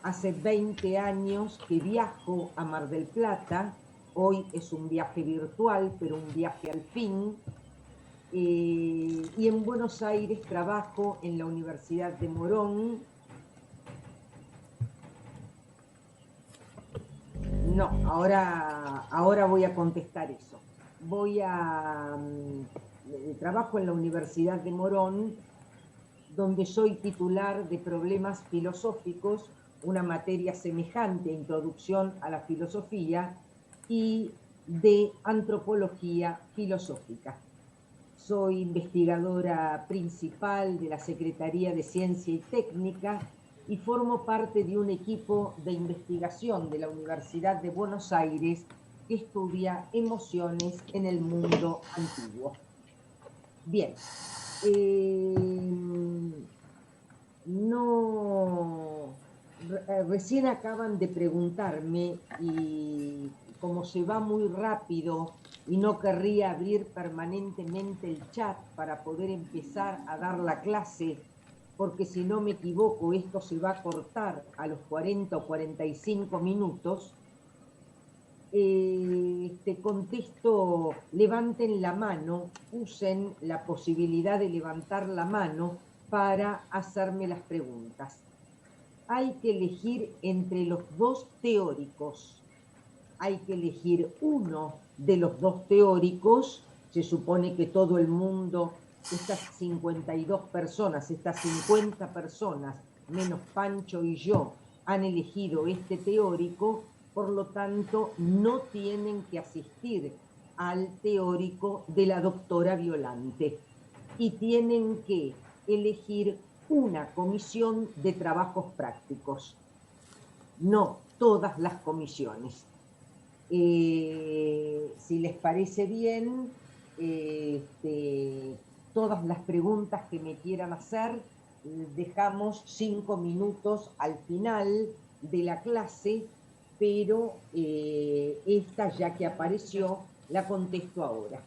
Hace 20 años que viajo a Mar del Plata. Hoy es un viaje virtual, pero un viaje al fin. Y en Buenos Aires trabajo en la Universidad de Morón. No, ahora voy a contestar eso. Trabajo en la Universidad de Morón, donde soy titular de problemas filosóficos, una materia semejante a introducción a la filosofía, y de antropología filosófica. Soy investigadora principal de la Secretaría de Ciencia y Técnica y formo parte de un equipo de investigación de la Universidad de Buenos Aires que estudia emociones en el mundo antiguo. Bien, recién acaban de preguntarme y como se va muy rápido y no querría abrir permanentemente el chat para poder empezar a dar la clase, porque si no me equivoco esto se va a cortar a los 40 o 45 minutos, te contesto, levanten la mano, usen la posibilidad de levantar la mano para hacerme las preguntas. Hay que elegir entre los dos teóricos. Hay que elegir uno de los dos teóricos. Se supone que todo el mundo, estas 52 personas, estas 50 personas, menos Pancho y yo, han elegido este teórico, por lo tanto no tienen que asistir al teórico de la doctora Violante y tienen que elegir una comisión de trabajos prácticos, no todas las comisiones. Si les parece bien, todas las preguntas que me quieran hacer, dejamos 5 minutos al final de la clase, pero esta ya que apareció, la contesto ahora.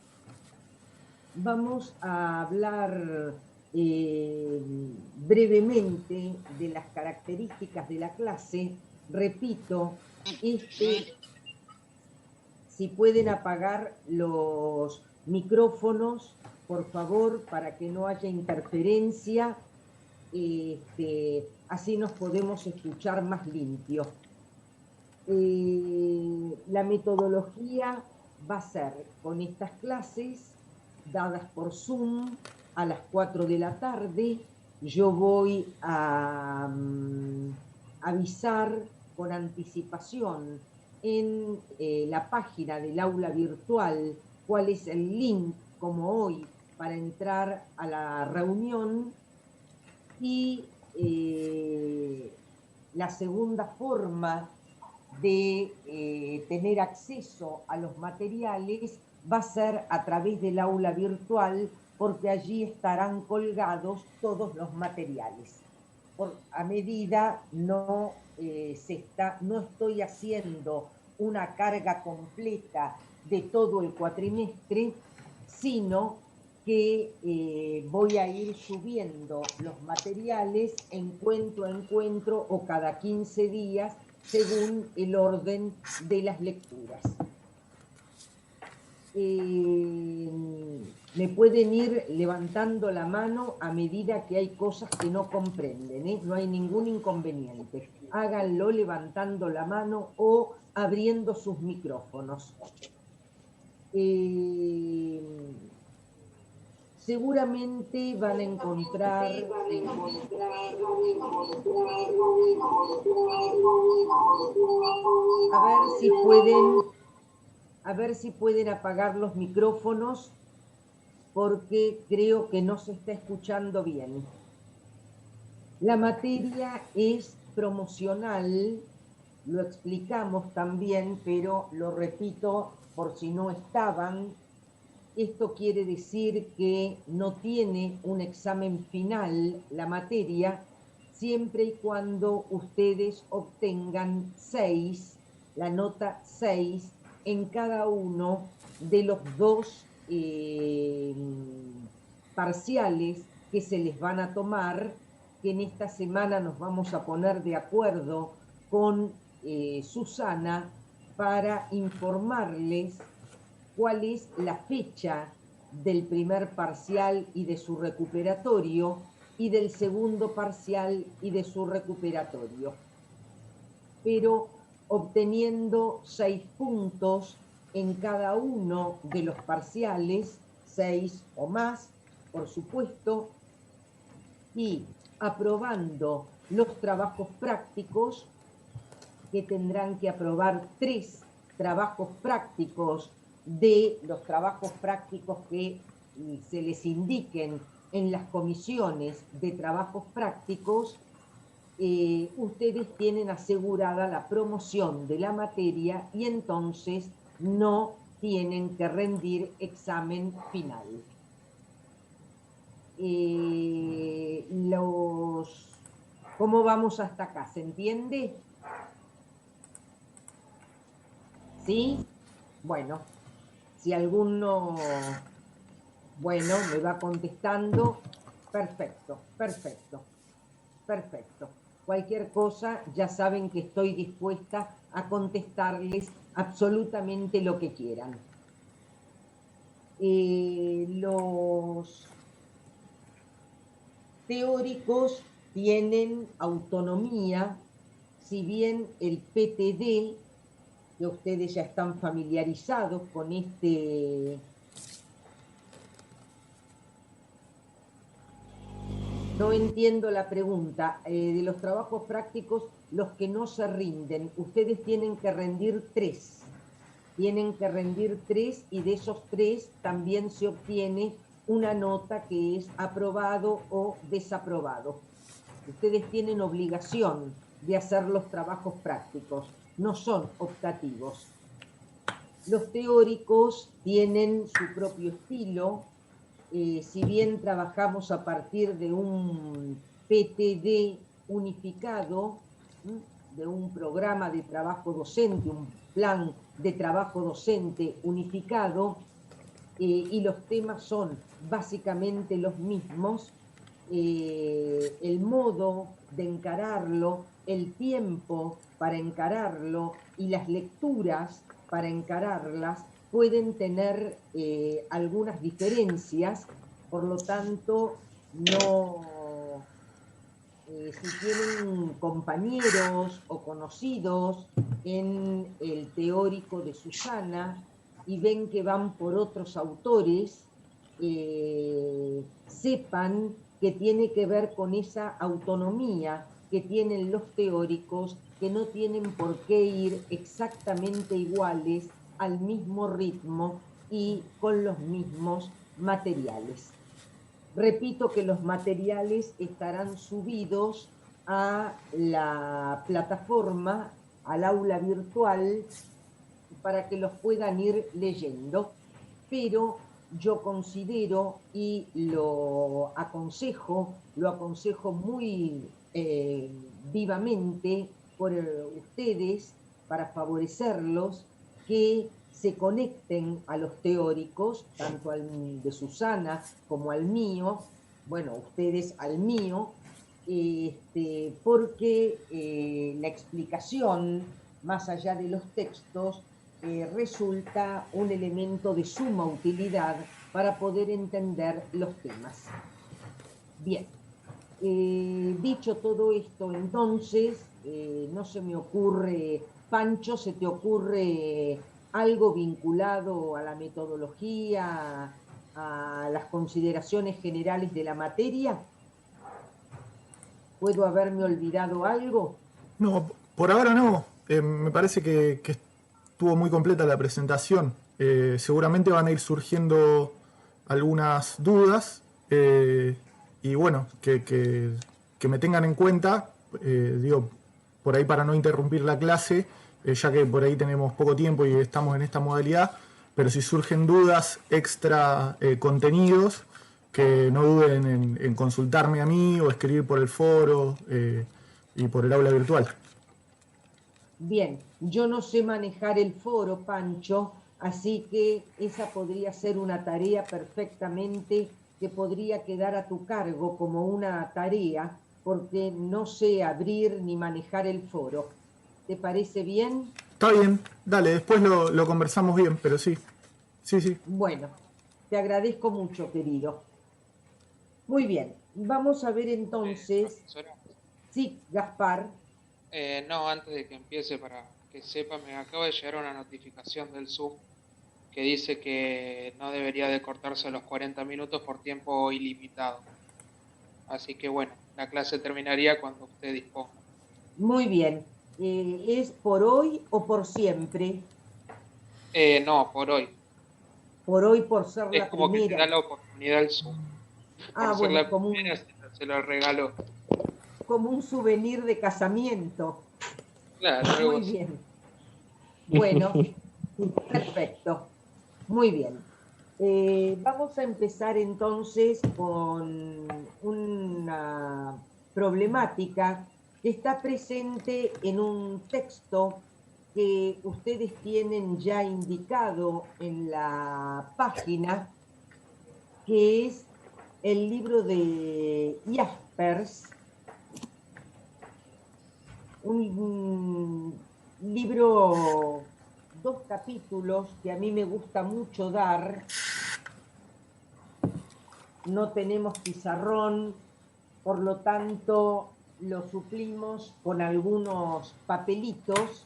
Vamos a hablar brevemente de las características de la clase. Repito, si pueden apagar los micrófonos, por favor, para que no haya interferencia, así nos podemos escuchar más limpio. La metodología va a ser con estas clases dadas por Zoom a las 4 de la tarde. Yo voy a avisar con anticipación en la página del aula virtual cuál es el link, como hoy, para entrar a la reunión. Y la segunda forma de tener acceso a los materiales va a ser a través del aula virtual, porque allí estarán colgados todos los materiales. A medida no estoy haciendo una carga completa de todo el cuatrimestre, sino que voy a ir subiendo los materiales encuentro a encuentro o cada 15 días según el orden de las lecturas. Me pueden ir levantando la mano a medida que hay cosas que no comprenden, ¿eh? No hay ningún inconveniente. Háganlo levantando la mano o abriendo sus micrófonos. Seguramente van a encontrar a ver si pueden apagar los micrófonos, porque creo que no se está escuchando bien. La materia es promocional, lo explicamos también, pero lo repito por si no estaban. Esto quiere decir que no tiene un examen final la materia, siempre y cuando ustedes obtengan 6, la nota 6, en cada uno de los dos parciales que se les van a tomar, que en esta semana nos vamos a poner de acuerdo con Susana para informarles cuál es la fecha del primer parcial y de su recuperatorio y del segundo parcial y de su recuperatorio, pero obteniendo 6 puntos en cada uno de los parciales, 6 o más, por supuesto, y aprobando los trabajos prácticos, que tendrán que aprobar 3 trabajos prácticos de los trabajos prácticos que se les indiquen en las comisiones de trabajos prácticos. Ustedes tienen asegurada la promoción de la materia y entonces no tienen que rendir examen final. ¿Cómo vamos hasta acá? ¿Se entiende? ¿Sí? Bueno, si alguno, bueno, me va contestando, perfecto, perfecto, perfecto. Cualquier cosa, ya saben que estoy dispuesta a contestarles absolutamente lo que quieran. Los teóricos tienen autonomía, si bien el PTD, que ustedes ya están familiarizados con este no entiendo la pregunta. De los trabajos prácticos, los que no se rinden, ustedes tienen que rendir 3. Tienen que rendir 3 y de esos 3 también se obtiene una nota que es aprobado o desaprobado. Ustedes tienen obligación de hacer los trabajos prácticos, no son optativos. Los teóricos tienen su propio estilo. Si bien trabajamos a partir de un PTD unificado, de un programa de trabajo docente, un plan de trabajo docente unificado, y los temas son básicamente los mismos, el modo de encararlo, el tiempo para encararlo y las lecturas para encararlas pueden tener algunas diferencias, por lo tanto, no, si tienen compañeros o conocidos en el teórico de Susana y ven que van por otros autores, sepan que tiene que ver con esa autonomía que tienen los teóricos, que no tienen por qué ir exactamente iguales al mismo ritmo y con los mismos materiales. Repito que los materiales estarán subidos a la plataforma, al aula virtual, para que los puedan ir leyendo, pero yo considero y lo aconsejo muy vivamente por ustedes, para favorecerlos, que se conecten a los teóricos, tanto al de Susana como al mío, bueno, ustedes al mío, porque la explicación, más allá de los textos, resulta un elemento de suma utilidad para poder entender los temas. Bien, dicho todo esto, entonces, no se me ocurre, Pancho, ¿se te ocurre algo vinculado a la metodología, a las consideraciones generales de la materia? ¿Puedo haberme olvidado algo? No, por ahora no. Me parece que estuvo muy completa la presentación. Seguramente van a ir surgiendo algunas dudas y bueno, que me tengan en cuenta, digo, por ahí para no interrumpir la clase, ya que por ahí tenemos poco tiempo y estamos en esta modalidad, pero si surgen dudas extra contenidos, que no duden en consultarme a mí o escribir por el foro y por el aula virtual. Bien, yo no sé manejar el foro, Pancho, así que esa podría ser una tarea perfectamente que podría quedar a tu cargo como una tarea, porque no sé abrir ni manejar el foro. ¿Te parece bien? Está bien, dale, después lo conversamos bien, pero sí, sí, sí. Bueno, te agradezco mucho, querido. Muy bien, vamos a ver entonces, Profesora, sí, Gaspar. no, antes de que empiece, para que sepa, me acaba de llegar una notificación del Zoom que dice que no debería de cortarse a los 40 minutos por tiempo ilimitado. Así que bueno, la clase terminaría cuando usted disponga. Muy bien. ¿Es por hoy o por siempre? No, por hoy. Por hoy por ser Es la como que te primera. da la oportunidad el Zoom. Ah, Por ser bueno, la primera, se lo regalo. como un souvenir de casamiento. Claro, algo Muy así. bien. Bueno, perfecto. Muy bien. Vamos a empezar entonces con una problemática que está presente en un texto que ustedes tienen ya indicado en la página, que es el libro de Jaspers, un libro, dos capítulos que a mí me gusta mucho dar. No tenemos pizarrón, por lo tanto lo suplimos con algunos papelitos.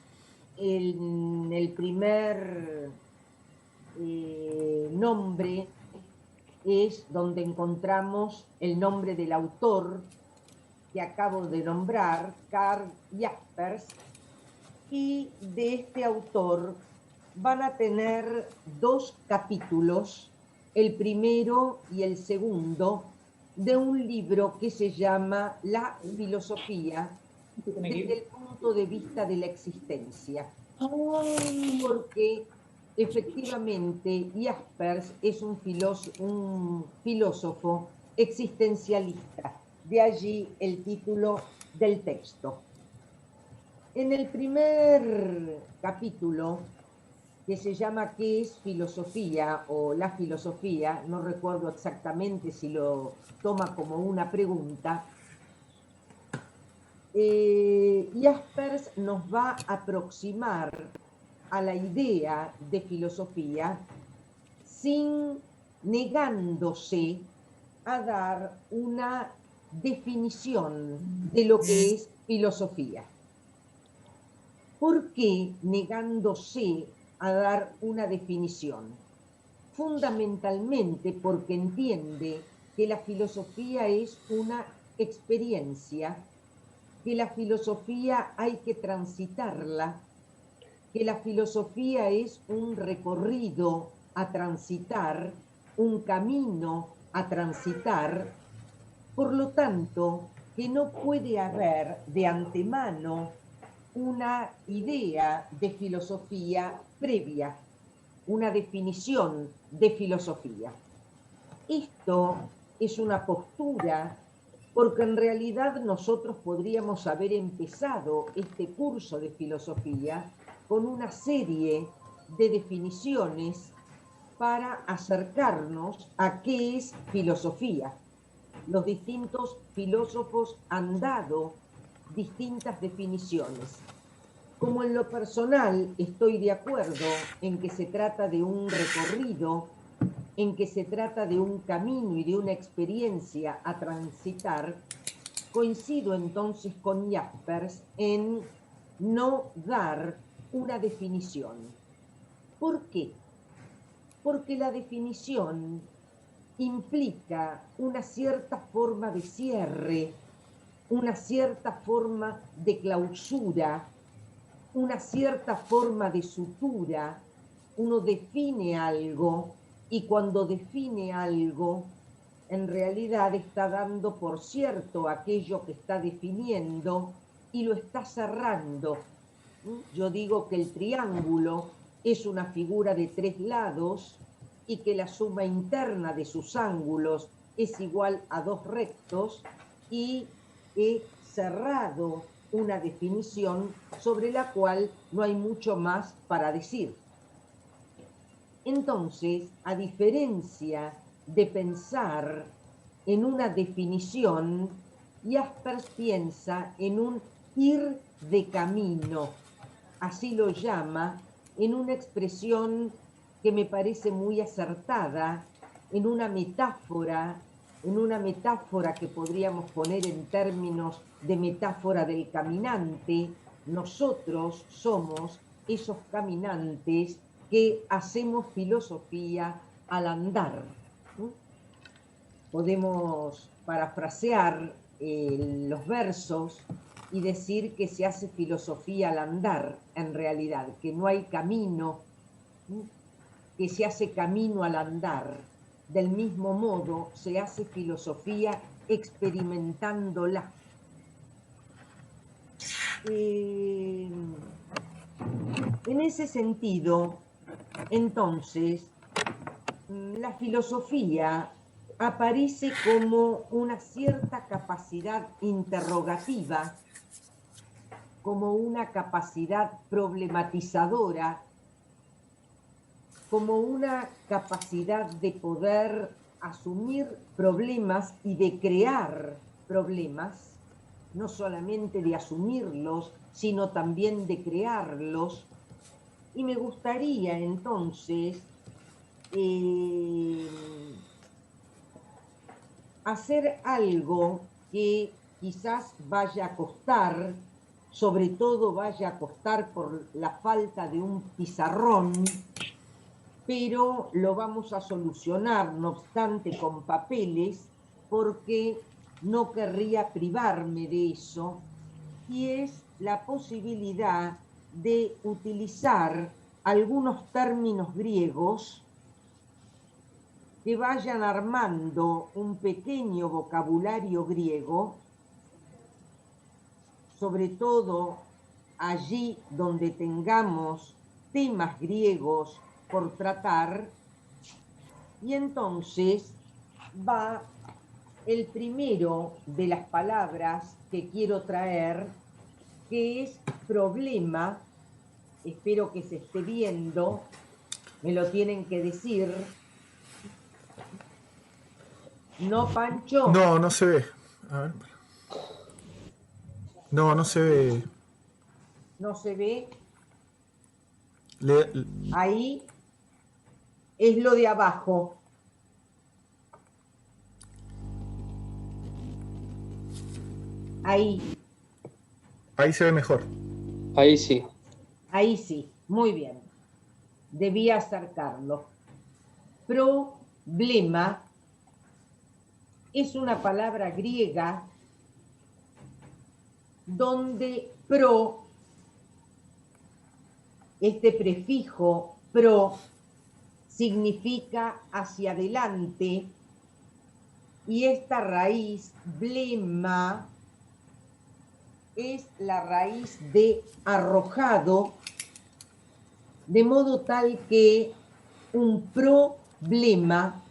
En el primer nombre es donde encontramos el nombre del autor que acabo de nombrar, Karl Jaspers, y de este autor van a tener dos capítulos, el primero y el segundo, de un libro que se llama La filosofía desde el punto de vista de la existencia. Porque efectivamente Jaspers es un filósofo existencialista, de allí el título del texto. En el primer capítulo, que se llama ¿Qué es filosofía? O la filosofía, no recuerdo exactamente si lo toma como una pregunta, Jaspers nos va a aproximar a la idea de filosofía sin negándose a dar una definición de lo que es filosofía. ¿Por qué negándose a dar una definición? Fundamentalmente porque entiende que la filosofía es una experiencia, que la filosofía hay que transitarla, que la filosofía es un recorrido a transitar, un camino a transitar, por lo tanto, que no puede haber de antemano una idea de filosofía previa, una definición de filosofía. Esto es una postura porque en realidad nosotros podríamos haber empezado este curso de filosofía con una serie de definiciones para acercarnos a qué es filosofía. Los distintos filósofos han dado distintas definiciones. Como en lo personal estoy de acuerdo en que se trata de un recorrido, en que se trata de un camino y de una experiencia a transitar, coincido entonces con Jaspers en no dar una definición. ¿Por qué? Porque la definición implica una cierta forma de cierre, una cierta forma de clausura, una cierta forma de sutura. Uno define algo y cuando define algo, en realidad está dando por cierto aquello que está definiendo y lo está cerrando. Yo digo que el triángulo es una figura de tres lados y que la suma interna de sus ángulos es igual a dos rectos, y he cerrado una definición sobre la cual no hay mucho más para decir. Entonces, a diferencia de pensar en una definición, Jaspers piensa en un ir de camino, así lo llama, en una expresión que me parece muy acertada, en una metáfora que podríamos poner en términos de metáfora del caminante. Nosotros somos esos caminantes que hacemos filosofía al andar. Podemos parafrasear los versos y decir que se hace filosofía al andar, en realidad, que no hay camino, que se hace camino al andar. Del mismo modo, se hace filosofía experimentándola. En ese sentido, entonces, la filosofía aparece como una cierta capacidad interrogativa, como una capacidad problematizadora, como una capacidad de poder asumir problemas y de crear problemas, no solamente de asumirlos, sino también de crearlos. Y me gustaría entonces hacer algo que quizás vaya a costar, sobre todo vaya a costar por la falta de un pizarrón, pero lo vamos a solucionar, no obstante, con papeles, porque no querría privarme de eso, y es la posibilidad de utilizar algunos términos griegos que vayan armando un pequeño vocabulario griego, sobre todo allí donde tengamos temas griegos por tratar, y entonces va el primero de las palabras que quiero traer, que es problema. Espero que se esté viendo, me lo tienen que decir. ¿No, Pancho? No, no se ve. A ver. No, no se ve. ¿No se ve? Le- Ahí es lo de abajo. Ahí, ahí se ve mejor. Ahí sí. ahí sí, muy bien. Debía acercarlo. Problema es una palabra griega donde pro, este prefijo pro, significa hacia adelante, y esta raíz, blema, es la raíz de arrojado, de modo tal que un problema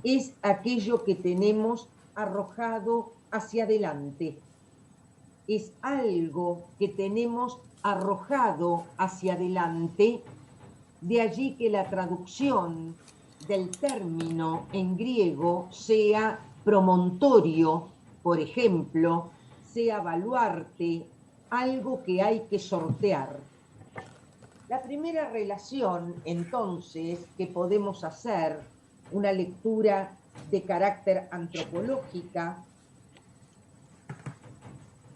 es aquello que tenemos arrojado hacia adelante. Es algo que tenemos arrojado hacia adelante, de allí que la traducción del término en griego sea promontorio, por ejemplo, sea baluarte, algo que hay que sortear. La primera relación, entonces, que podemos hacer, una lectura de carácter antropológica,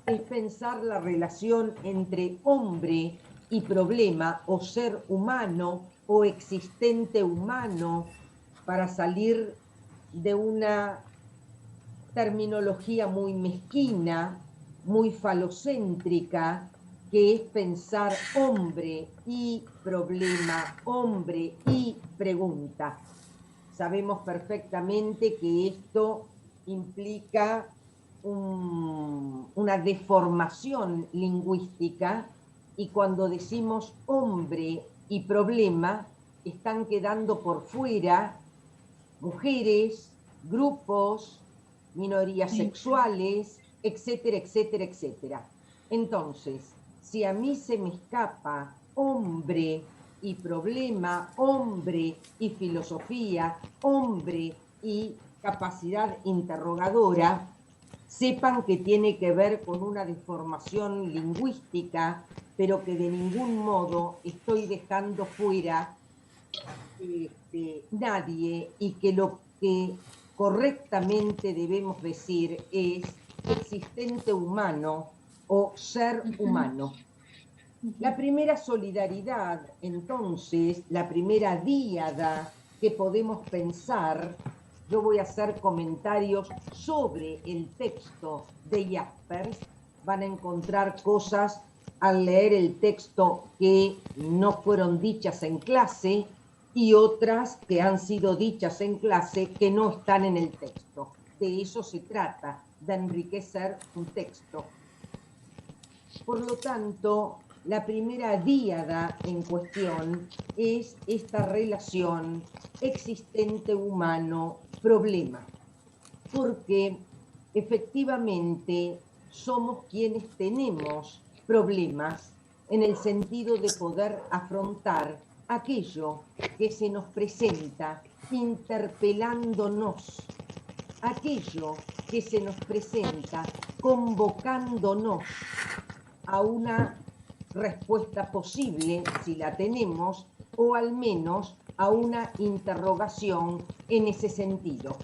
es pensar la relación entre hombre y problema, o ser humano o existente humano, para salir de una terminología muy mezquina, muy falocéntrica, que es pensar hombre y problema, hombre y pregunta. Sabemos perfectamente que esto implica una deformación lingüística, y cuando decimos hombre y problema, están quedando por fuera mujeres, grupos, minorías sexuales, etcétera, etcétera, etcétera. Entonces, si a mí se me escapa hombre y problema, hombre y filosofía, hombre y capacidad interrogadora, sepan que tiene que ver con una deformación lingüística pero que de ningún modo estoy dejando fuera nadie, y que lo que correctamente debemos decir es existente humano o ser humano. La primera solidaridad, entonces, la primera díada que podemos pensar, yo voy a hacer comentarios sobre el texto de Jaspers, van a encontrar cosas al leer el texto que no fueron dichas en clase y otras que han sido dichas en clase que no están en el texto. De eso se trata, de enriquecer un texto. Por lo tanto, la primera díada en cuestión es esta relación existente humano-problema, porque efectivamente somos quienes tenemos problemas en el sentido de poder afrontar aquello que se nos presenta interpelándonos, aquello que se nos presenta convocándonos a una respuesta posible, si la tenemos, o al menos a una interrogación en ese sentido.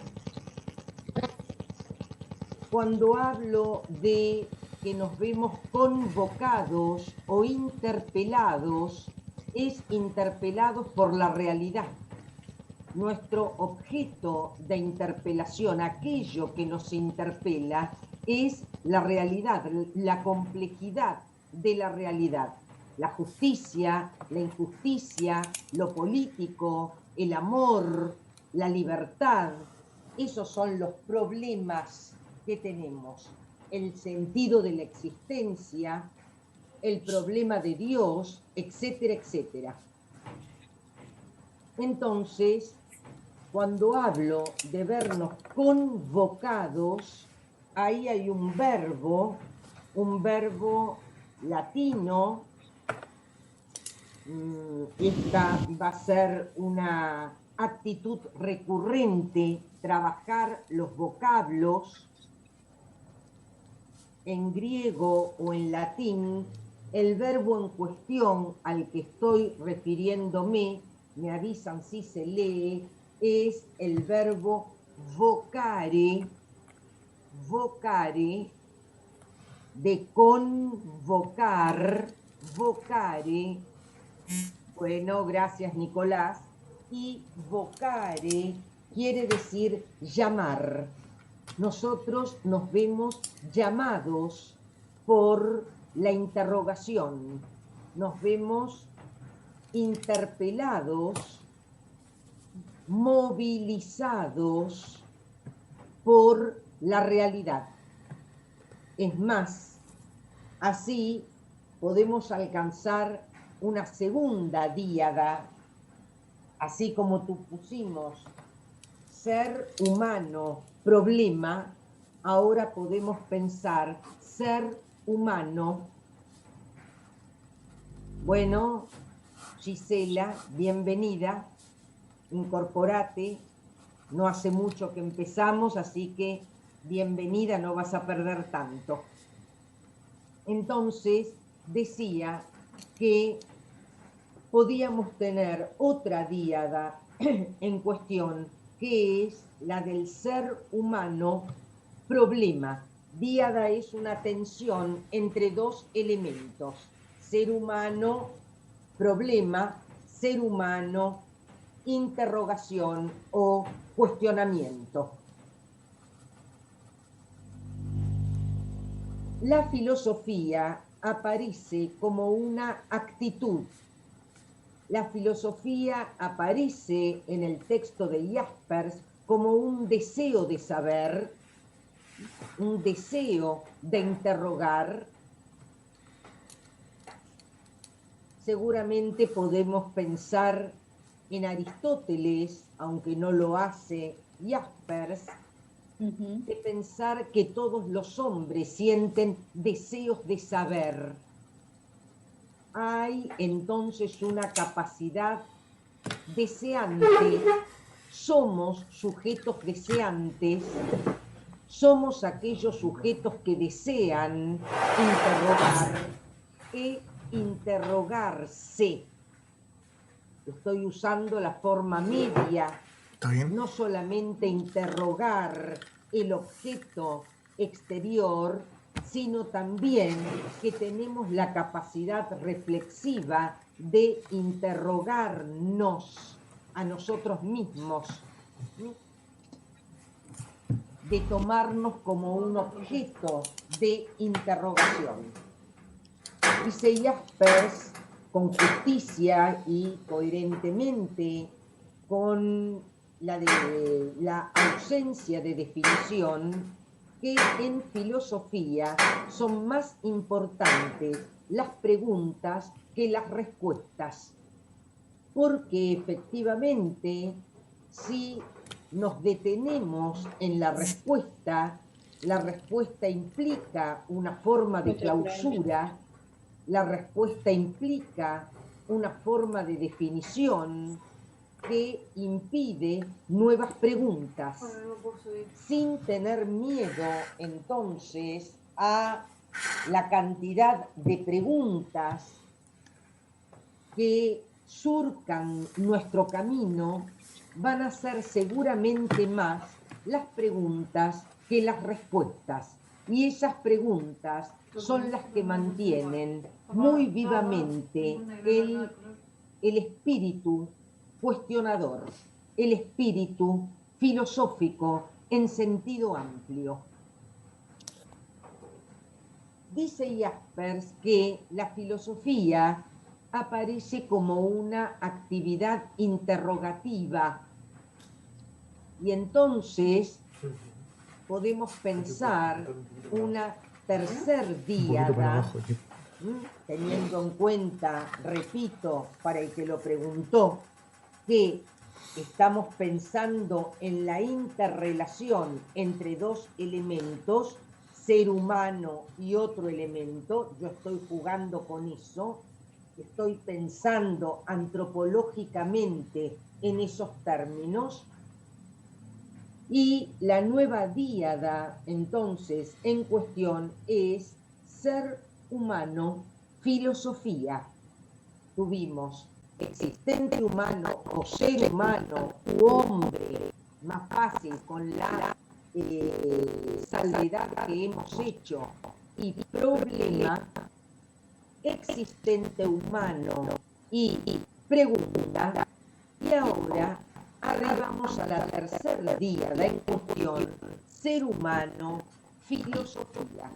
Cuando hablo de que nos vemos convocados o interpelados, es interpelados por la realidad. Nuestro objeto de interpelación, aquello que nos interpela, es la realidad, la complejidad de la realidad. La justicia, la injusticia, lo político, el amor, la libertad, esos son los problemas que tenemos. El sentido de la existencia, el problema de Dios, etcétera, etcétera. Entonces, cuando hablo de vernos convocados, ahí hay un verbo latino. Esta va a ser una actitud recurrente, trabajar los vocablos. En griego o en latín, el verbo en cuestión al que estoy refiriéndome, me avisan si se lee, es el verbo vocare, de convocar, vocare, bueno, gracias Nicolás, y vocare quiere decir llamar. Nosotros nos vemos llamados por la interrogación, nos vemos interpelados, movilizados por la realidad. Es más, así podemos alcanzar una segunda díada, así como tú pusimos ser humano, problema, ahora podemos pensar ser humano. Bueno, Gisela, bienvenida, incorporate, no hace mucho que empezamos, así que bienvenida, no vas a perder tanto. Entonces, decía que podíamos tener otra díada en cuestión, que es la del ser humano problema. Díada es una tensión entre dos elementos, ser humano problema, ser humano interrogación o cuestionamiento. La filosofía aparece como una actitud. La filosofía aparece en el texto de Jaspers como un deseo de saber, un deseo de interrogar. Seguramente podemos pensar en Aristóteles, aunque no lo hace Jaspers, de pensar que todos los hombres sienten deseos de saber. Hay entonces una capacidad deseante, somos sujetos deseantes, somos aquellos sujetos que desean interrogar, que interrogarse. Estoy usando la forma media. ¿Está bien? No solamente interrogar el objeto exterior, sino también que tenemos la capacidad reflexiva de interrogarnos a nosotros mismos, ¿sí? De tomarnos como un objeto de interrogación. Dice Jaspers, con justicia y coherentemente con la ausencia de definición, que en filosofía son más importantes las preguntas que las respuestas, porque efectivamente si nos detenemos en la respuesta implica una forma de clausura, la respuesta implica una forma de definición que impide nuevas preguntas, sin tener miedo entonces a la cantidad de preguntas que surcan nuestro camino. Van a ser seguramente más las preguntas que las respuestas, y esas preguntas son las que mantienen muy vivamente el espíritu cuestionador, el espíritu filosófico en sentido amplio. Dice Jaspers que la filosofía aparece como una actividad interrogativa, y entonces podemos pensar una tercer díada, teniendo en cuenta, repito, para el que lo preguntó, que estamos pensando en la interrelación entre dos elementos, ser humano y otro elemento. Yo estoy jugando con eso, estoy pensando antropológicamente en esos términos. Y la nueva díada, entonces, en cuestión es ser humano, filosofía. Tuvimos existente humano o ser humano u hombre, más fácil con la salvedad que hemos hecho, y problema, existente humano y pregunta. Y ahora arribamos a la tercera díada en cuestión, ser humano, filosofía,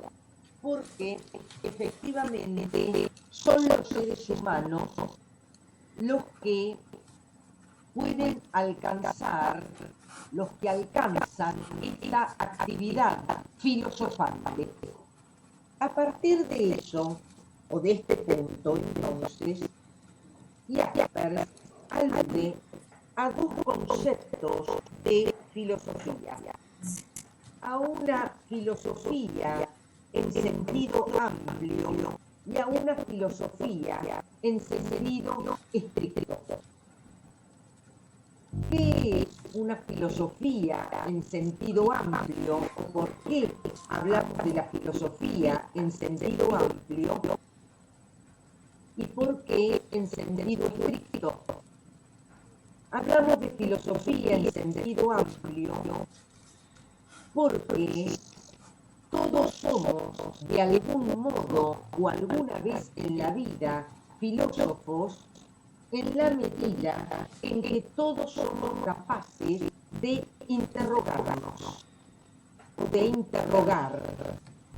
porque efectivamente son los seres humanos los que pueden alcanzar, los que alcanzan esta actividad filosofante. A partir de eso, o de este punto, entonces, Jaspers alude a dos conceptos de filosofía: a una filosofía en sentido amplio y a una filosofía en sentido estricto. ¿Qué es una filosofía en sentido amplio? ¿Por qué hablamos de la filosofía en sentido amplio? ¿Y por qué en sentido estricto? Hablamos de filosofía en sentido amplio porque todos somos, de algún modo o alguna vez en la vida, filósofos, en la medida en que todos somos capaces de interrogarnos, de interrogar.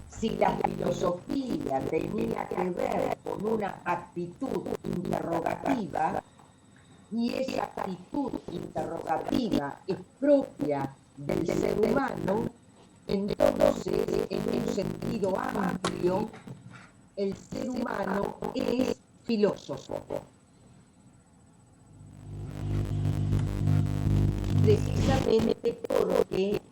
Si la filosofía tenía que ver con una actitud interrogativa, y esa actitud interrogativa es propia del ser humano, entonces, en un sentido amplio, el ser humano es filósofo. Precisamente porque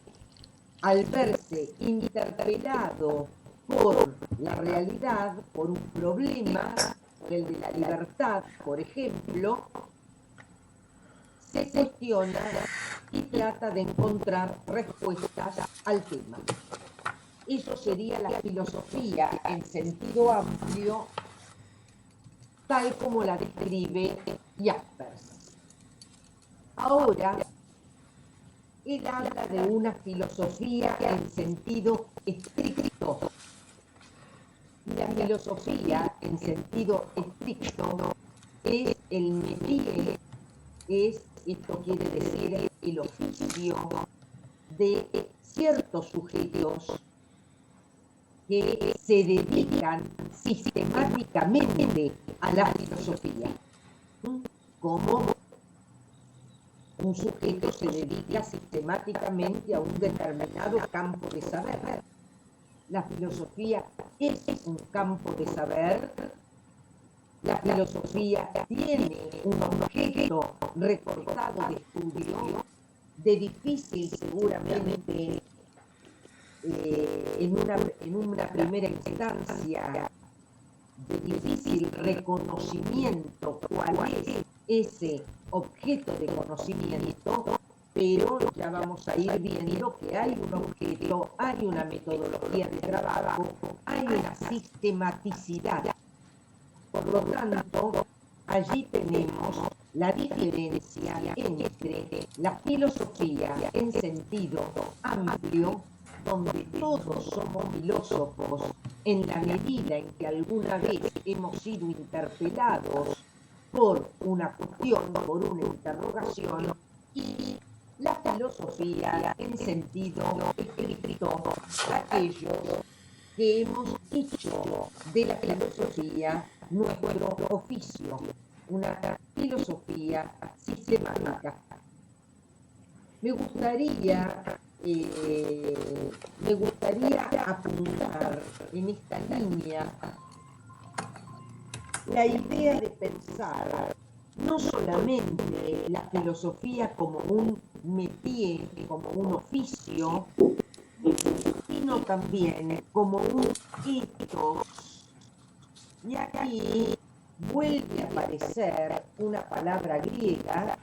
al verse interpelado por la realidad, por un problema, el de la libertad, por ejemplo, se cuestiona y trata de encontrar respuestas al tema. Eso sería la filosofía en sentido amplio, tal como la describe Jaspers. Ahora, él habla de una filosofía en sentido estricto. La filosofía en sentido estricto es el métier, esto quiere decir el oficio de ciertos sujetos que se dedican sistemáticamente a la filosofía, como un sujeto se dedica sistemáticamente a un determinado campo de saber. La filosofía es un campo de saber. La filosofía tiene un objeto recortado de estudio, de difícil seguramente en una primera instancia, de difícil reconocimiento cuál es ese objeto de conocimiento, pero ya vamos a ir viendo que hay un objeto, hay una metodología de trabajo, hay una sistematicidad. Por lo tanto, allí tenemos la diferencia entre la filosofía en sentido amplio, donde todos somos filósofos en la medida en que alguna vez hemos sido interpelados por una cuestión, por una interrogación, y la filosofía en sentido estricto, aquellos que hemos hecho de la filosofía nuestro oficio, una filosofía sistemática. Me gustaría apuntar en esta línea la idea de pensar no solamente la filosofía como un métier, como un oficio, sino también como un ethos. Y aquí vuelve a aparecer una palabra griega,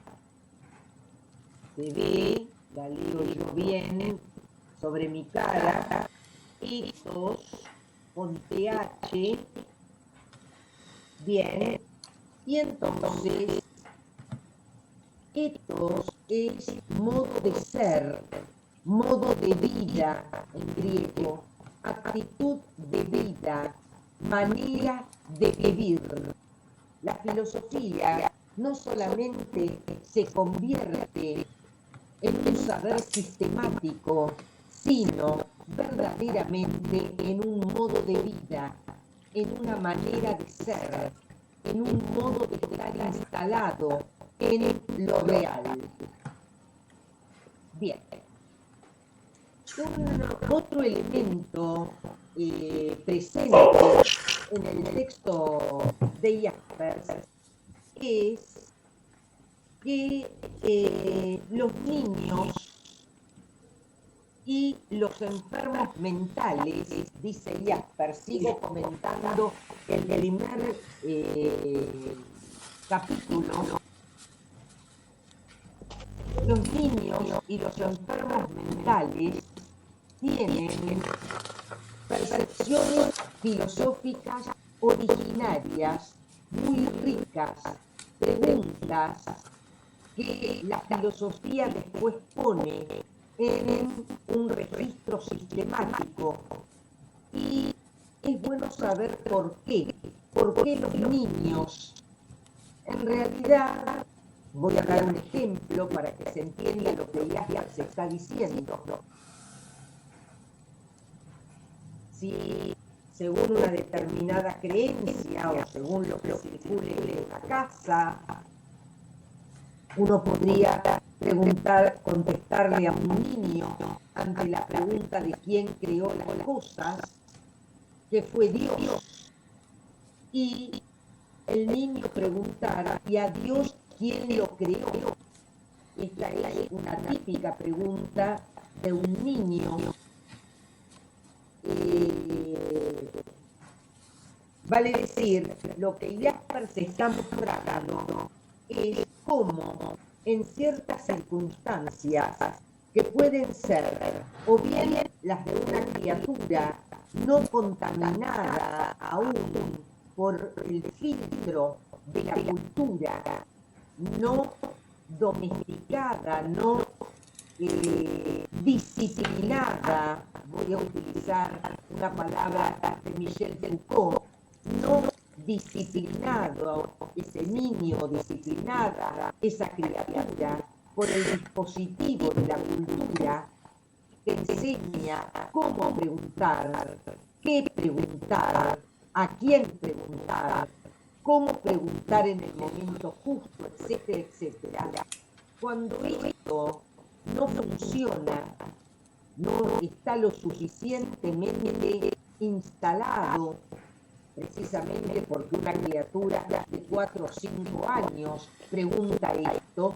se ve, la leo yo bien, sobre mi cara, ethos, con TH, bien, y entonces ethos es modo de ser, modo de vida en griego, actitud de vida, manera de vivir. La filosofía no solamente se convierte en un saber sistemático, sino verdaderamente en un modo de vida, en una manera de ser, en un modo de estar instalado en lo real. Bien. Otro elemento presente en el texto de Jaspers es que los niños y los enfermos mentales, dice Jaspers, sigo comentando el primer capítulo, los niños y los enfermos mentales tienen percepciones filosóficas originarias, muy ricas, preguntas que la filosofía después pone en un registro sistemático. Y es bueno saber por qué los niños, en realidad, voy a dar un ejemplo para que se entienda lo que ya se está diciendo. Si según una determinada creencia o según lo que circule en la casa, uno podría contestarle a un niño ante la pregunta de quién creó las cosas, que fue Dios, y el niño preguntar, ¿y a Dios quién lo creó? Esta es una típica pregunta de un niño. Vale decir, lo que Jaspers se está mostrando es cómo en ciertas circunstancias que pueden ser o bien las de una criatura no contaminada aún por el filtro de la cultura no domesticada, no disciplinada, voy a utilizar una palabra de Michel Foucault, no disciplinado, ese niño disciplinada, esa criatura, por el dispositivo de la cultura que enseña cómo preguntar, qué preguntar, a quién preguntar, cómo preguntar en el momento justo, etcétera, etcétera. Cuando esto no funciona, no está lo suficientemente instalado, precisamente porque una criatura de 4 o 5 años pregunta esto,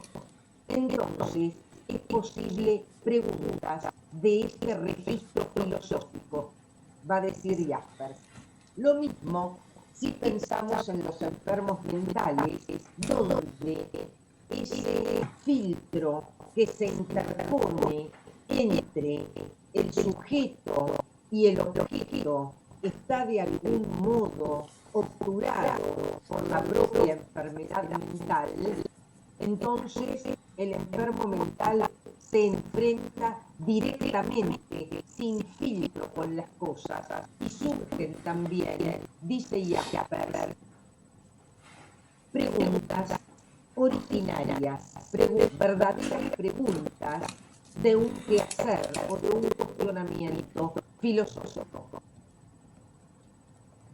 entonces es posible preguntas de este registro filosófico, va a decir Jaspers. Lo mismo si pensamos en los enfermos mentales, donde ese filtro que se interpone entre el sujeto y el objeto está de algún modo obturado por la propia enfermedad mental, entonces el enfermo mental se enfrenta directamente, sin filtro con las cosas, y surgen también, dice Jaspers, preguntas originarias, verdaderas preguntas de un quehacer o de un cuestionamiento filosófico.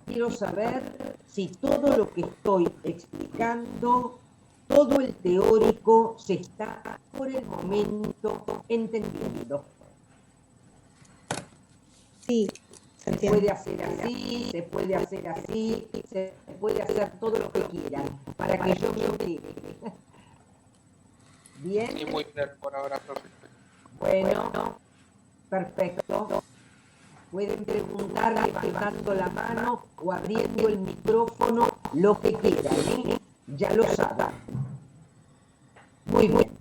Quiero saber si todo lo que estoy explicando, todo el teórico, se está por el momento entendiendo. Sí, se puede hacer así, se puede hacer así, se puede hacer todo lo que quieran para que yo me entere. Bien. Sí, muy bien por ahora, profe. Bueno, perfecto. Pueden preguntar levantando la mano o abriendo el micrófono, lo que quieran, ¿eh? Ya lo saben. Muy bien.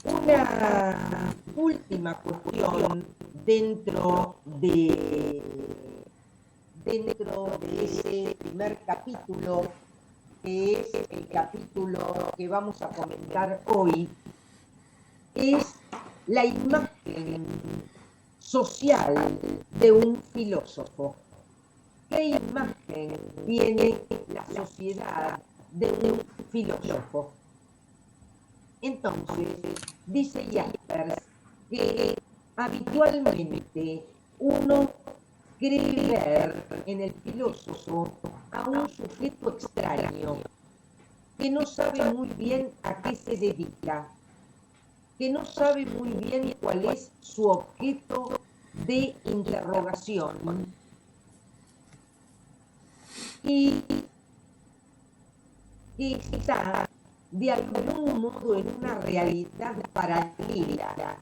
Una última cuestión dentro de ese primer capítulo, que es el capítulo que vamos a comentar hoy, es la imagen social de un filósofo. ¿Qué imagen tiene la sociedad de un filósofo? Entonces, dice Jaspers que habitualmente uno cree ver en el filósofo a un sujeto extraño que no sabe muy bien a qué se dedica, que no sabe muy bien cuál es su objeto de interrogación y que está de algún modo en una realidad paralela,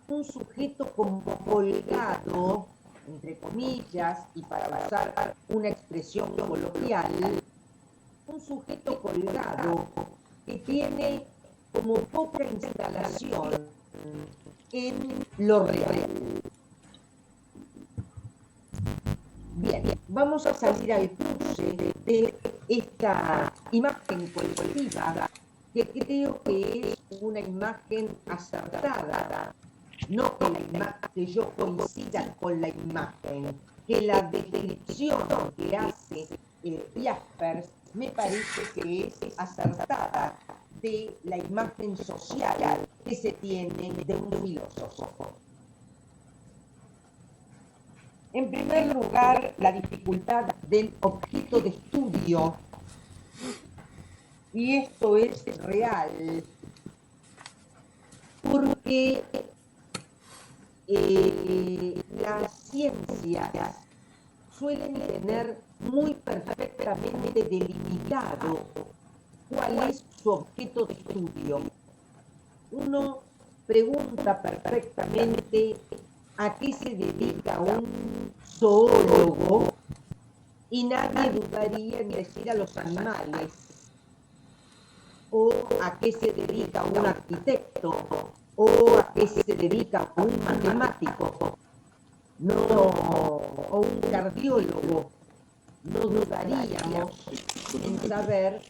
un sujeto como colgado, entre comillas, y para usar una expresión coloquial, un sujeto colgado que tiene como poca instalación en lo real. Bien, vamos a salir al cruce de esta imagen colectiva, que creo que es una imagen acertada, no que yo coincida con la imagen, que la descripción que hace Jaspers me parece que es acertada de la imagen social que se tiene de un filósofo. En primer lugar, la dificultad del objeto de estudio, y esto es real, porque las ciencias suelen tener muy perfectamente delimitado cuál es su objeto de estudio. Uno pregunta perfectamente a qué se dedica un zoólogo y nadie dudaría en decir a los animales, o a qué se dedica un arquitecto, o a qué se dedica un matemático, no, o un cardiólogo. no dudaríamos en saber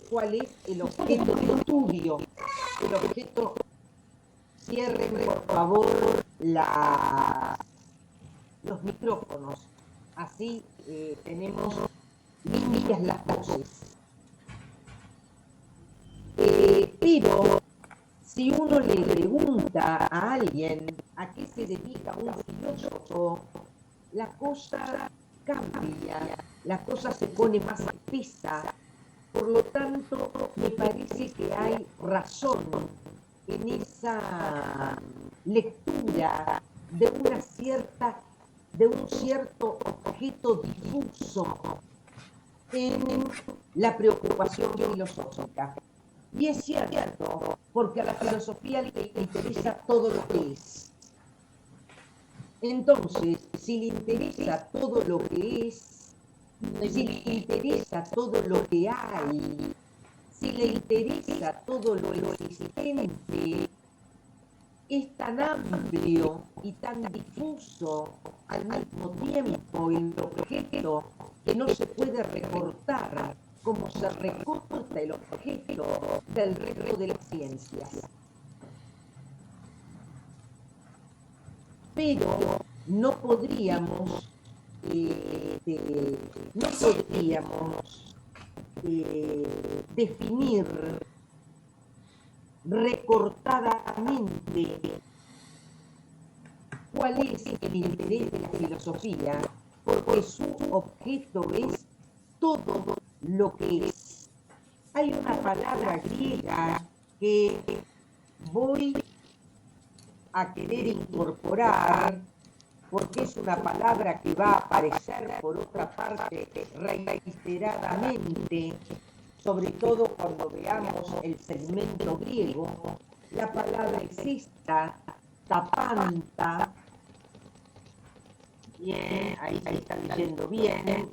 cuál es el objeto de estudio. El objeto, cierren por favor los micrófonos, así tenemos limpias las voces. Pero si uno le pregunta a alguien a qué se dedica un filósofo, la cosa cambia, la cosa se pone más espesa. Por lo tanto, me parece que hay razón en esa lectura de un cierto objeto difuso en la preocupación filosófica. Y es cierto, porque a la filosofía le interesa todo lo que es. Entonces, si le interesa todo lo que es, si le interesa todo lo que hay, si le interesa todo lo existente, es tan amplio y tan difuso al mismo tiempo el objeto que no se puede recortar como se recorta el objeto del resto de las ciencias. Pero no podríamos definir recortadamente cuál es el interés de la filosofía, porque su objeto es todo lo que es. Hay una palabra griega que voy a querer incorporar, porque es una palabra que va a aparecer por otra parte reiteradamente, sobre todo cuando veamos el segmento griego. La palabra es esta, tapanta. Bien, ahí está leyendo bien.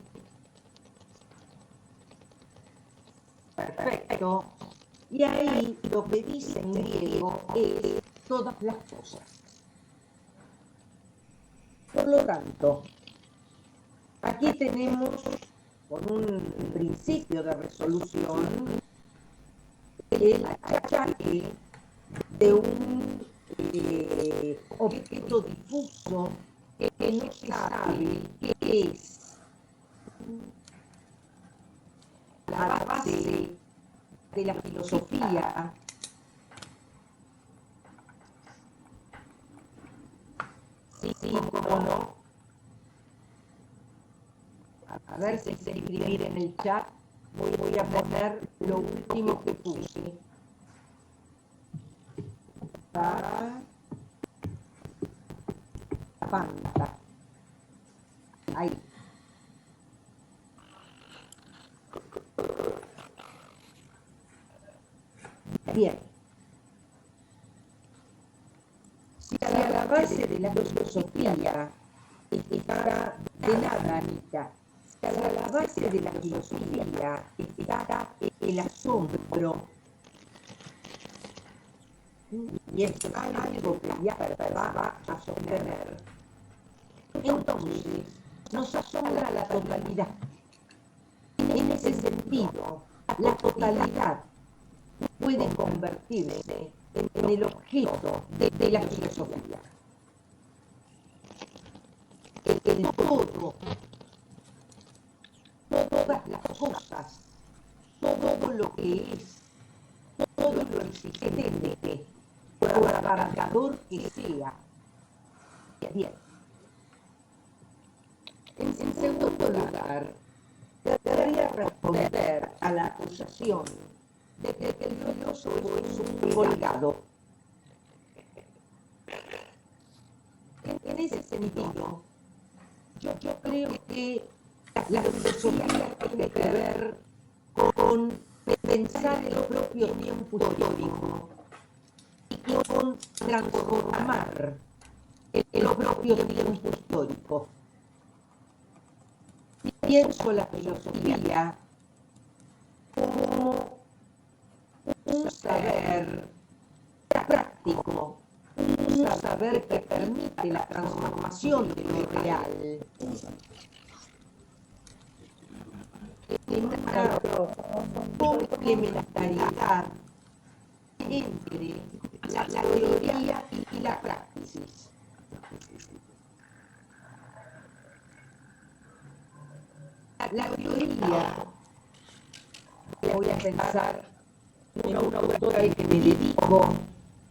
Perfecto. Y ahí lo que dice en griego es todas las cosas. Por lo tanto, aquí tenemos, con un principio de resolución, el achaque de un objeto difuso que no se sabe qué es. La base de la filosofía sí, cómo no. A ver si se escribir en el chat. Voy a poner lo último que puse. Tapanta. Ahí. Bien. Si a la base de la filosofía está de nada, Anita, si a la base de la filosofía está el asombro, y es algo que ya va a sostener, entonces nos asombra la totalidad. En ese sentido, la totalidad puede convertirse en el objeto de la filosofía. El todo, todas las cosas, todo lo que es, todo lo existente, por abarcador que sea. Bien. En segundo lugar, debería responder a la acusación de que el filósofo es un colgado. En ese sentido, yo creo que la filosofía tiene que ver con pensar el propio tiempo histórico y con transformar el propio tiempo histórico. Pienso la filosofía como un saber práctico, un saber que permite la transformación de lo real. en una complementariedad entre la teoría y la praxis. La teoría, voy a pensar en una autora al que me dedico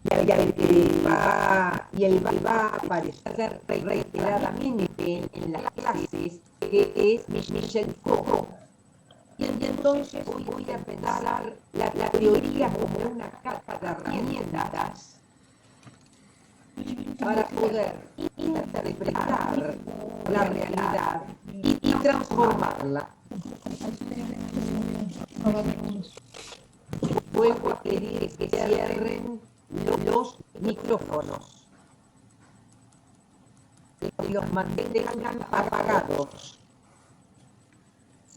y al que va a aparecer reiteradamente en las clases, que es Michel Foucault. Y entonces voy a pensar la teoría como una caja de herramientas para poder interpretar la realidad y transformarla. Vuelvo a pedir que cierren los micrófonos, que los mantengan apagados.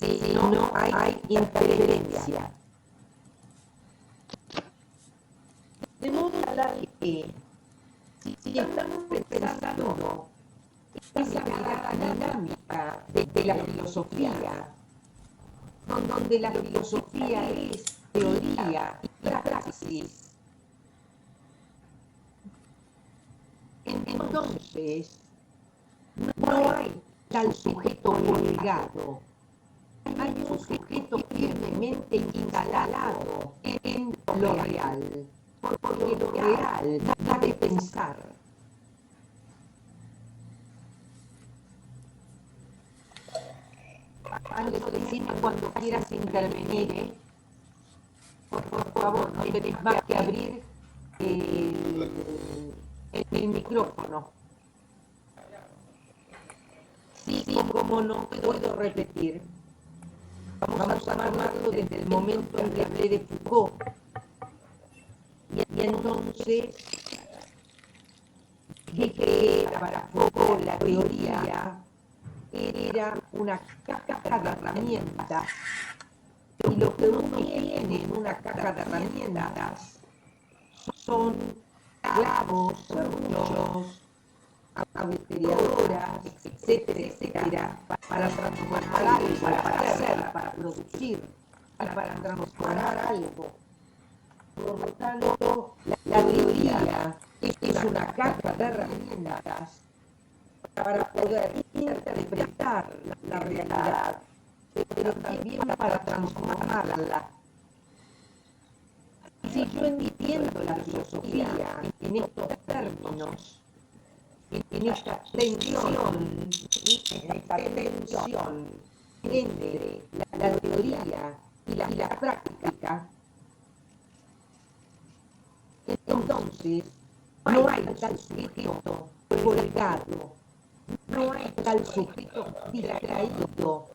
Si no hay interferencia. De modo que si estamos pensando esa mirada dinámica de la filosofía, donde la filosofía es teoría y praxis, entonces no hay tal sujeto colgado. Hay un sujeto firmemente instalado en lo real, porque lo real da de pensar. Algo, decime cuando quieras intervenir, por favor, no tenés más que abrir el micrófono. Sí, como no puedo repetir. Vamos a amarlo desde el momento en que hablé de Foucault. Y entonces dije que para Foucault la teoría era una caja de herramientas. Y lo que uno tiene en una caja de herramientas son clavos, serruchos, agujereadoras, etcétera, para transformar algo, para hacer, para producir, para transformar algo. Por lo tanto, la teoría es una caja de herramientas para poder interpretar la realidad, pero también para transformarla. Si yo entiendo la filosofía en estos términos, en esta tensión entre la teoría y la práctica, entonces no hay tal sujeto colgado, no hay tal sujeto distraído,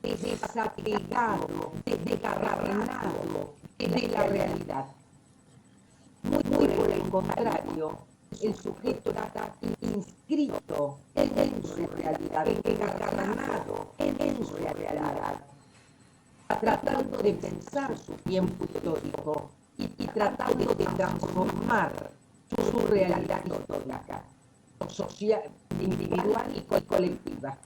desapegado, desgarrado de la realidad. Muy por el contrario, el sujeto está inscrito en su realidad, encarnado en su realidad, tratando de pensar su tiempo histórico y tratando de transformar su realidad histórica, social, individual y colectiva.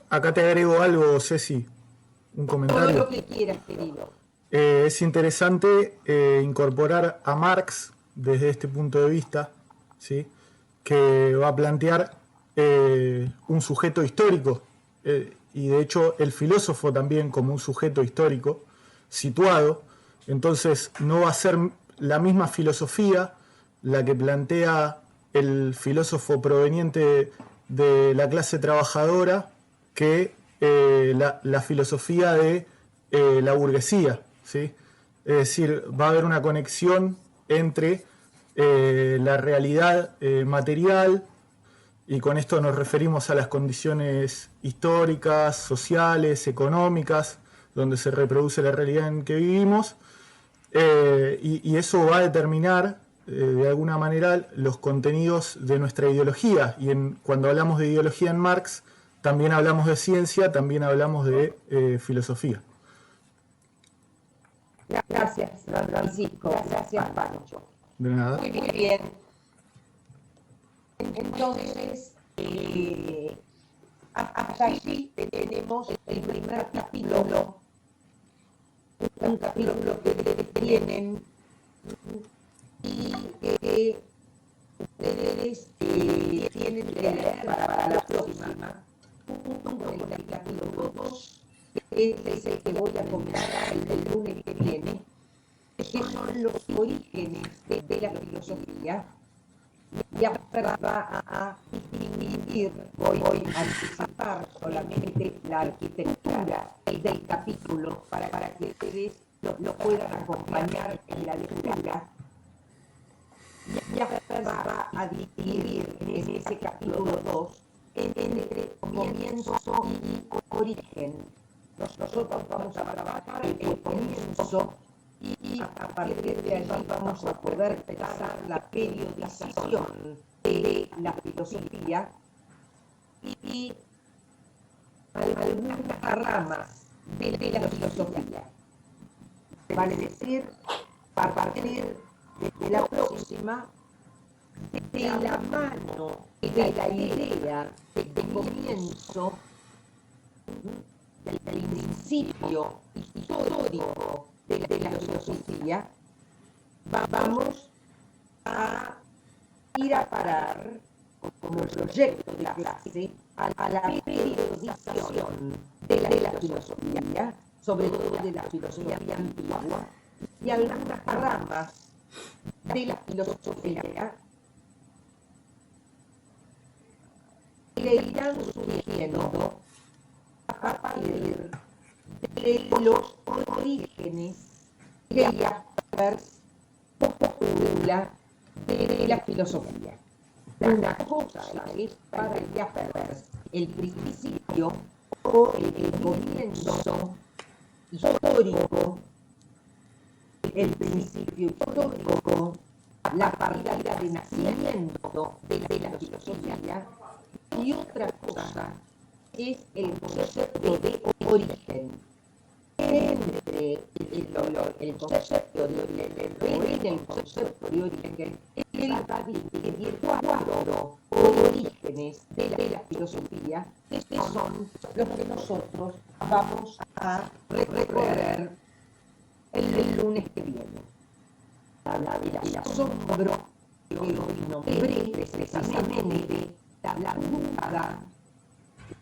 Acá te agrego algo, Ceci, un comentario. Todo lo que quieras, querido. Es interesante incorporar a Marx desde este punto de vista, ¿sí? Que va a plantear un sujeto histórico, y de hecho el filósofo también como un sujeto histórico situado. Entonces no va a ser la misma filosofía la que plantea el filósofo proveniente de la clase trabajadora que la filosofía de la burguesía, ¿sí? Es decir, va a haber una conexión entre la realidad material, y con esto nos referimos a las condiciones históricas, sociales, económicas, donde se reproduce la realidad en que vivimos, y eso va a determinar de alguna manera los contenidos de nuestra ideología. Y cuando hablamos de ideología en Marx, también hablamos de ciencia, también hablamos de filosofía. Gracias, Francisco. Gracias, Pancho. De nada. Muy bien. Entonces, Hasta allí tenemos el primer capítulo, un capítulo que tienen y que ustedes tienen que leer para la próxima, junto con el capítulo 2, que es el que voy a comentar el lunes que viene, que son los orígenes de la filosofía. Y ahora va a distinguir, voy a anticipar solamente la arquitectura del capítulo para que ustedes lo puedan acompañar en la lectura. Y ahora va a distinguir en ese capítulo 2 entre comienzo y origen. Nosotros vamos a trabajar el comienzo y a partir de allí vamos a poder trazar la periodización de la filosofía y algunas ramas de la filosofía. Vale decir, a partir de la próxima, de la mano de la idea de comienzo, del principio histórico de la filosofía, vamos a ir a parar como proyecto de clase a la periodización de la filosofía, sobre todo de la filosofía antigua, y algunas ramas de la filosofía que irán surgiendo a partir de los orígenes que Jaspers postula de la filosofía. Una cosa es para Jaspers el principio o el comienzo histórico, el principio histórico, la partida de nacimiento de la filosofía, y otra cosa es el concepto de origen. Entre el concepto de origen, él va a distinguir 4 orígenes de la filosofía, que son los que nosotros vamos a recorrer el lunes que viene. El asombro que hoy nombré precisamente, la duda,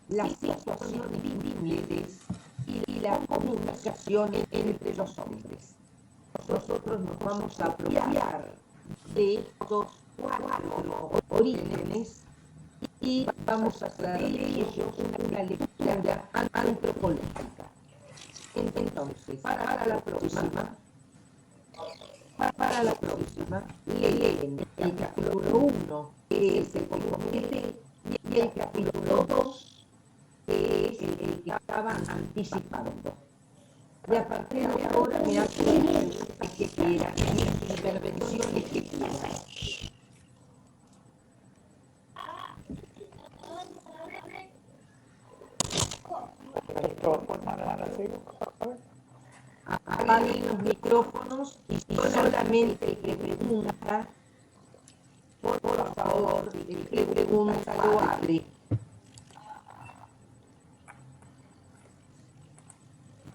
las situaciones límites y la comunicación entre los hombres. Nosotros nos vamos a apropiar de estos 4 orígenes y vamos a hacer de ellos una lectura antropológica. Entonces, para la próxima, leen el capítulo 1, que es el que comenté, y el capítulo 2, que es el que estaba anticipando. Y a partir de ahora me hacen que quieran, intervenciones que quieran. Apaguen los micrófonos y solamente que pregunta, por favor, el que pregunta lo abre.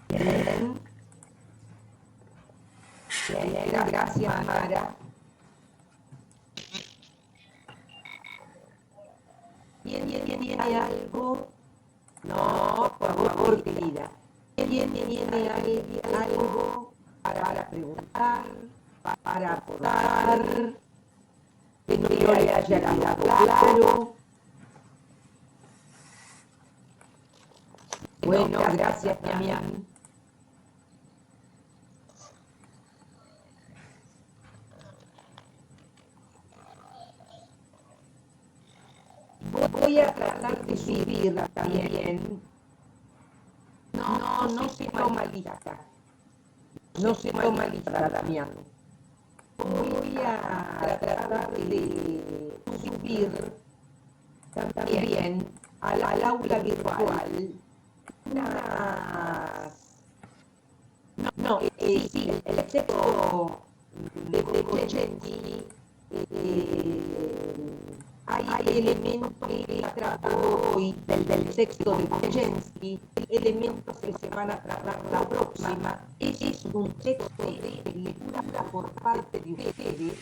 Bien. Bien, gracias, Mara. ¿Tiene algo? No, por favor, querida. ¿Tiene algo para preguntar, para aportar, que no le haya quedado claro? Bueno, gracias, Damián. Voy a tratar de subirla también. No se toma lista. No se toma lista, Damián. Voy a tratar de subir también al aula virtual sí, el texto de Boccaccio hay elementos que trató hoy del texto de Buchensky, elementos que se van a tratar la próxima. Es un texto de lectura por parte de ustedes,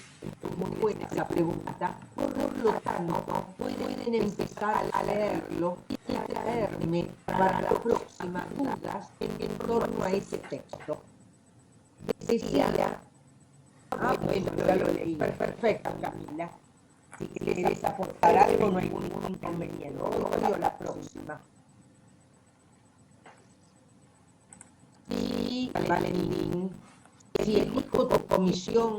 muy buena la pregunta, por lo tanto pueden empezar a leerlo y traerme para la próxima dudas en torno a ese texto. Decía, bueno, ya lo leí, perfecto, Camila. Si quieres aportar algo, no hay ningún inconveniente. Hoy o la próxima. Y Valentín, si elijo tu comisión,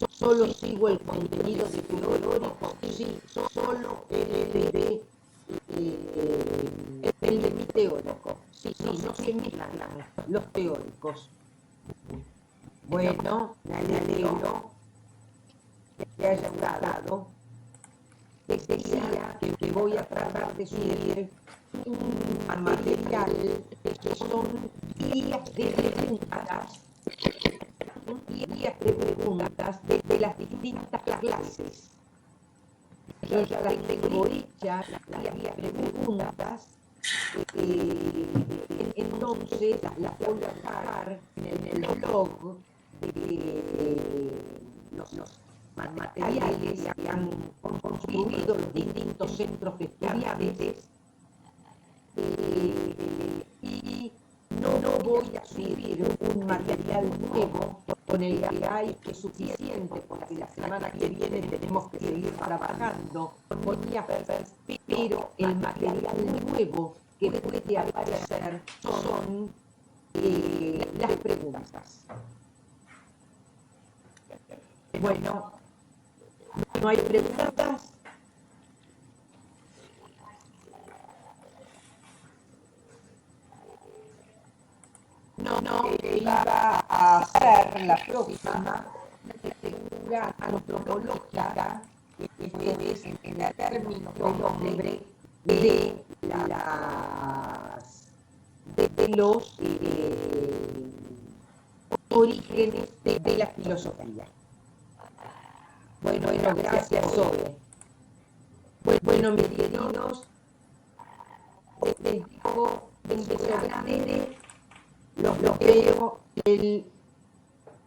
solo sigo el contenido de teórico, sí, solo el de mi teórico. Sí, no se mezclan los teóricos. Bueno, me alegro que haya gustado. Decía que voy a tratar de subir un material que son guías de preguntas de las distintas clases. Yo ya las tengo hechas, las preguntas, entonces las voy a dejar en el blog de los materiales que han construido los distintos centros de estudiantes, y no voy a subir un material nuevo con el que hay que es suficiente, porque la semana que viene tenemos que seguir trabajando con IAFES, pero el material nuevo que puede aparecer son las preguntas. Bueno, ¿no hay preguntas? No, iba a hacer la próxima lectura antropológica, esto es en el término nombre de los orígenes de la filosofía. Bueno, gracias, Zoe. Bueno, mis queridos, les digo un beso grande. Los veo el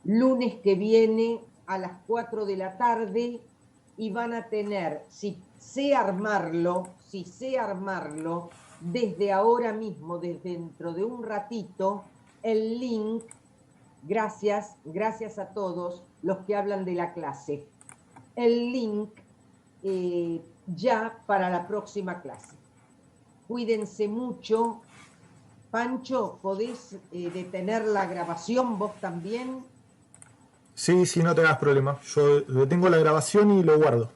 lunes que viene a las 4 de la tarde y van a tener, si sé armarlo, desde ahora mismo, desde dentro de un ratito, el link. Gracias a todos los que hablan de la clase. El link ya para la próxima clase. Cuídense mucho. Pancho, ¿podés detener la grabación vos también? Sí, no te hagas problema. Yo detengo la grabación y lo guardo.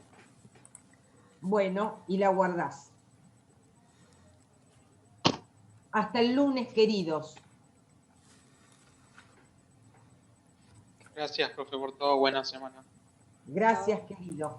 Bueno, y la guardás. Hasta el lunes, queridos. Gracias, profe, por todo. Buena semana. Gracias, querido.